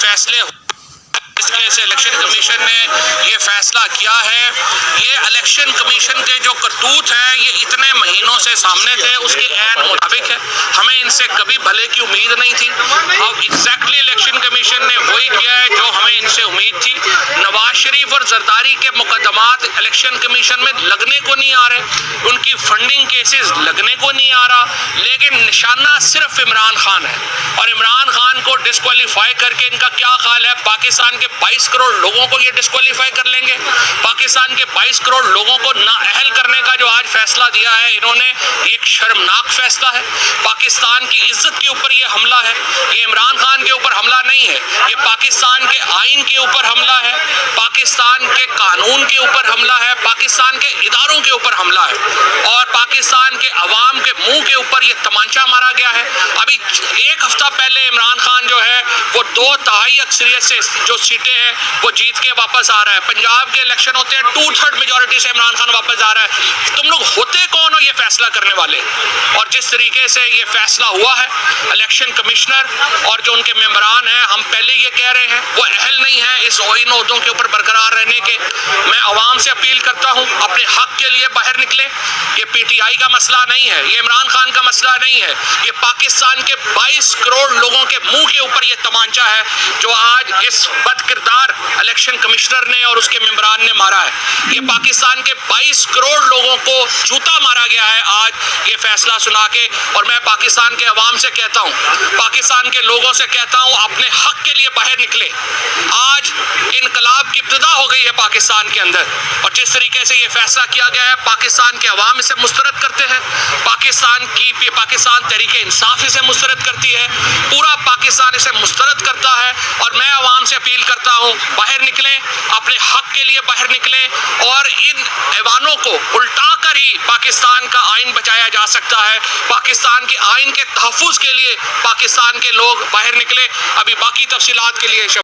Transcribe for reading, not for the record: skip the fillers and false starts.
फैसले से election commission ने ये फैसला किया है। ये इलेक्शन कमीशन के जो करतूत हैं ये इतने महीनों से सामने थे, उसके ऐन मुताबिक है। हमें इनसे कभी भले की उम्मीद नहीं थी। अब एग्जैक्टली इलेक्शन कमीशन ने वही किया है जो हमें इनसे उम्मीद थी। नवाज शरीफ और जरदारी के मुकदमात इलेक्शन कमीशन में लगने को नहीं आ रहे, उनकी फंडिंग केसेस लगने को नहीं आ रहा, लेकिन निशाना सिर्फ इमरान खान है। और इमरान खान को डिस्क्वालीफाई करके इनका क्या ख्याल है? पाकिस्तान के 22 करोड़ लोगों को ये डिस्क्वालीफाई कर लेंगे। पाकिस्तान के 22 करोड़ लोगों को नाअहल करने का जो आज फैसला दिया है इन्होंने, एक शर्मनाक फैसला है। पाकिस्तान की इज्जत के ऊपर ये हमला है। ये इमरान खान के ऊपर हमला नहीं है, ये पाकिस्तान के आइन के ऊपर हमला है, पाकिस्तान के कानून के ऊपर हमला है, पाकिस्तान के इदारों के ऊपर हमला है और पाकिस्तान के अवाम के मुंह के ऊपर ये तमांचा मारा गया है। अभी एक हफ्ता पहले इमरान खान जो है वो 2/3 अक्सरियत से जो सीटें हैं वो जीत के वापस आ रहा है। पंजाब के इलेक्शन होते हैं 2/3 मेजॉरिटी से इमरान खान वापस आ रहा है। तुम लोग होते कौन हो ये फैसला करने वाले? और जिस तरीके से ये फैसला हुआ है, इलेक्शन कमिश्नर और जो उनके मेंबरान हैं, हम पहले ये कह रहे हैं वो अहल नहीं है इन ओहदों के ऊपर बरकरार रहने के। मैं आवाम से अपील करता हूँ अपने हक के लिए बाहर निकले। ये पीटीआई का मसला नहीं है, ये इमरान खान का मसला नहीं है, ये पाकिस्तान के 22 करोड़ लोगों के मुंह के ऊपर ये तमांचा है जो आज इस बदकिरदार इलेक्शन कमिश्नर ने और उसके मेंबरान ने मारा है। ये पाकिस्तान के 22 करोड़ लोगों को जूता मारा गया है आज ये फैसला सुना के। और मैं पाकिस्तान के अवाम से कहता हूँ, पाकिस्तान के लोगों से कहता हूँ, अपने हक के लिए बाहर निकले। आज इनकलाब की इब्तिदा हो गई है पाकिस्तान के अंदर और जिस तरीके से ये फैसला किया गया है, पाकिस्तान के अवाम इसे मुस्तरद करते हैं, पाकिस्तान तहरीक इंसाफ इसे मुस्तरद करती है, पूरा पाकिस्तान इसे मुस्तरद करता है। और मैं अवाम से अपील करता हूँ बाहर निकलें, अपने हक के लिए बाहर निकलें और इन ऐवानों को उल्टा कर ही पाकिस्तान का आइन बचाया जा सकता है। पाकिस्तान के आइन के तहफ़्फ़ुज़ के लिए पाकिस्तान के लोग बाहर निकले। अभी बाकी तफसीलात के लिए